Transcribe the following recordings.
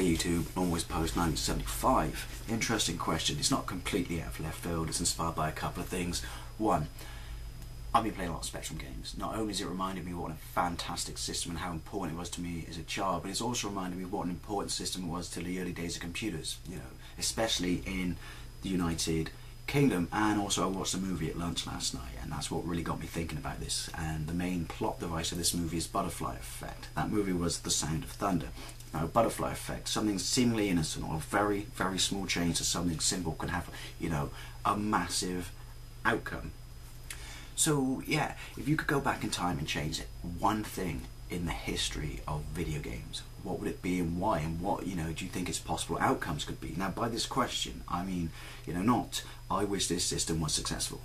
YouTube, Always Post 1975. Interesting question. It's not completely out of left field. It's inspired by a couple of things. One, I've been playing a lot of Spectrum games. Not only has it reminded me what a fantastic system and how important it was to me as a child, but it's also reminded me what an important system it was to the early days of computers, you know, especially in the United Kingdom. And also I watched a movie at lunch last night, and that's what really got me thinking about this. And the main plot device of this movie is Butterfly Effect. That movie was The Sound of Thunder. Now, Butterfly Effect, something seemingly innocent or a very, very small change to something simple can have, you know, a massive outcome. So yeah, if you could go back in time and change one thing in the history of video games, what would it be and why, and what, you know, do you think its possible outcomes could be? Now, by this question, I mean, you know, not I wish this system was successful.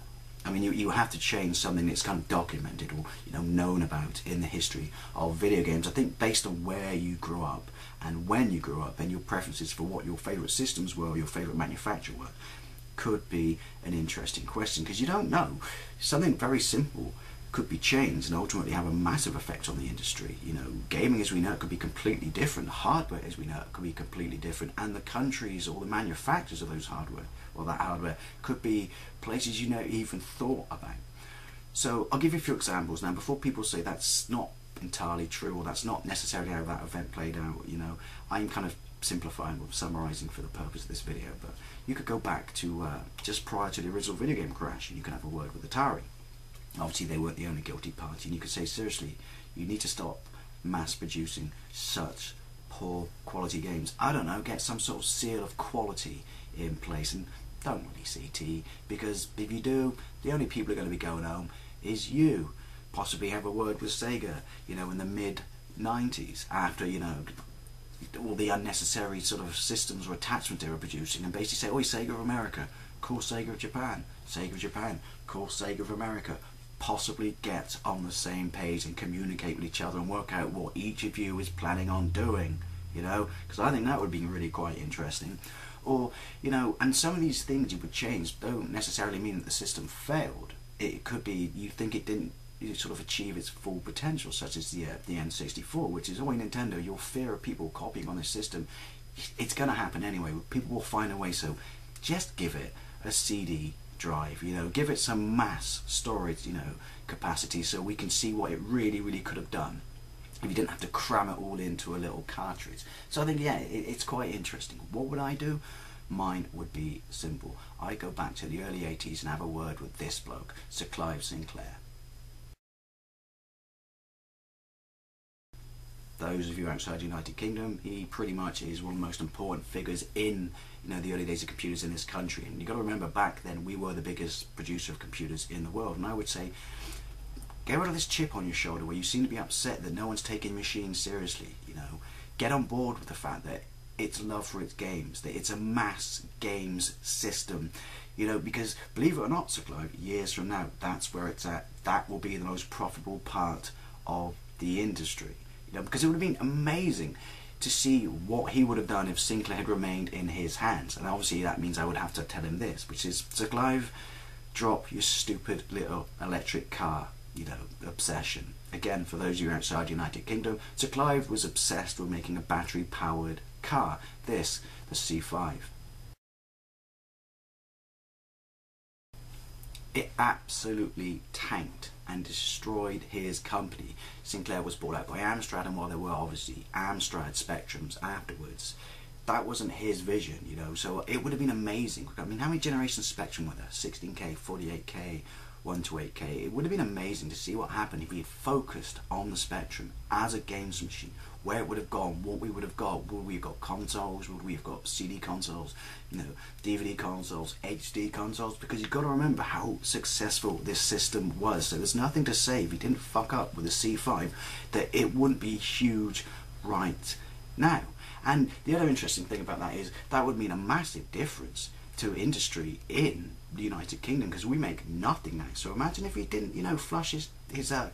I mean, you have to change something that's kind of documented or, you know, known about in the history of video games. I think based on where you grew up and when you grew up and your preferences for what your favourite systems were or your favourite manufacturer were, could be an interesting question, because you don't know. Something very simple could be changed and ultimately have a massive effect on the industry. You know, gaming as we know it could be completely different, hardware as we know it could be completely different, and the countries or the manufacturers of those hardware or that hardware could be places you never even thought about. So I'll give you a few examples now before people say that's not entirely true or that's not necessarily how that event played out. You know, I'm kind of simplifying or summarizing for the purpose of this video, but you could go back to just prior to the original video game crash and you can have a word with Atari. Obviously they weren't the only guilty party, and you could say, seriously, you need to stop mass producing such poor quality games. I don't know, get some sort of seal of quality in place and don't release ET, because if you do, the only people who are going to be going home is you. Possibly have a word with Sega, you know, in the mid-90s, after, you know, all the unnecessary sort of systems or attachments they were producing, and basically say, oi, Sega of America, call Sega of Japan, Sega of Japan, call Sega of America. Possibly get on the same page and communicate with each other and work out what each of you is planning on doing, you know, because I think that would be really quite interesting. Or, you know, and some of these things you would change don't necessarily mean that the system failed. It could be you think it didn't sort of achieve its full potential, such as the N64, which is, oh, Nintendo, your fear of people copying on this system, it's going to happen anyway. People will find a way, so just give it a CD drive, you know, give it some mass storage, you know, capacity, so we can see what it really, really could have done if you didn't have to cram it all into a little cartridge. So I think, yeah, it's quite interesting. What would I do? Mine would be simple. I'd go back to the early 80s and have a word with this bloke, Sir Clive Sinclair. Those of you outside the United Kingdom, he pretty much is one of the most important figures in, you know, the early days of computers in this country. And you've got to remember, back then we were the biggest producer of computers in the world. And I would say, get rid of this chip on your shoulder where you seem to be upset that no one's taking machines seriously. You know, get on board with the fact that it's love for its games, that it's a mass games system. You know, because believe it or not, Sir Clive, years from now, that's where it's at. That will be the most profitable part of the industry. You know, because it would have been amazing to see what he would have done if Sinclair had remained in his hands. And obviously that means I would have to tell him this, which is, Sir Clive, drop your stupid little electric car, you know, obsession. Again, for those of you outside the United Kingdom, Sir Clive was obsessed with making a battery-powered car. This, the C5. It absolutely tanked and destroyed his company. Sinclair was bought out by Amstrad, and while there were obviously Amstrad Spectrums afterwards, that wasn't his vision, you know. So it would have been amazing. I mean, how many generations of Spectrum were there? 16K, 48K, 128K. It would have been amazing to see what happened if he had focused on the Spectrum as a games machine, where it would have gone, what we would have got. Would we have got consoles? Would we have got CD consoles, you know, DVD consoles, HD consoles? Because you've got to remember how successful this system was. So there's nothing to say, if he didn't fuck up with the C5, that it wouldn't be huge right now. And the other interesting thing about that is that would mean a massive difference to industry in the United Kingdom, because we make nothing now. So imagine if he didn't, you know, flush his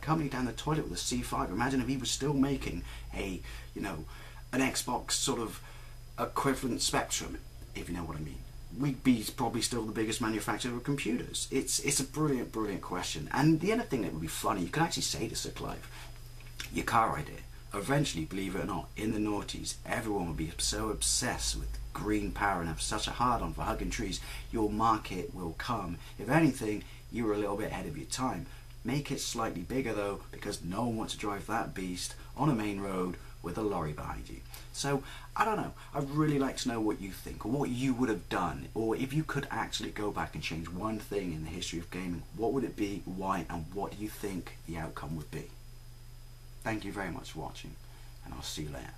company down the toilet with a C5. Imagine if he was still making a, you know, an Xbox sort of equivalent Spectrum, if you know what I mean. We'd be probably still the biggest manufacturer of computers. It's a brilliant question. And the other thing that would be funny, you could actually say to Sir Clive, your car idea Eventually, believe it or not, in the noughties, everyone would be so obsessed with green power and have such a hard-on for hugging trees, your market will come. If anything, you were a little bit ahead of your time. Make it slightly bigger though, because no one wants to drive that beast on a main road with a lorry behind you. So, I don't know, I'd really like to know what you think, or what you would have done, or if you could actually go back and change one thing in the history of gaming, what would it be, why, and what do you think the outcome would be? Thank you very much for watching, and I'll see you later.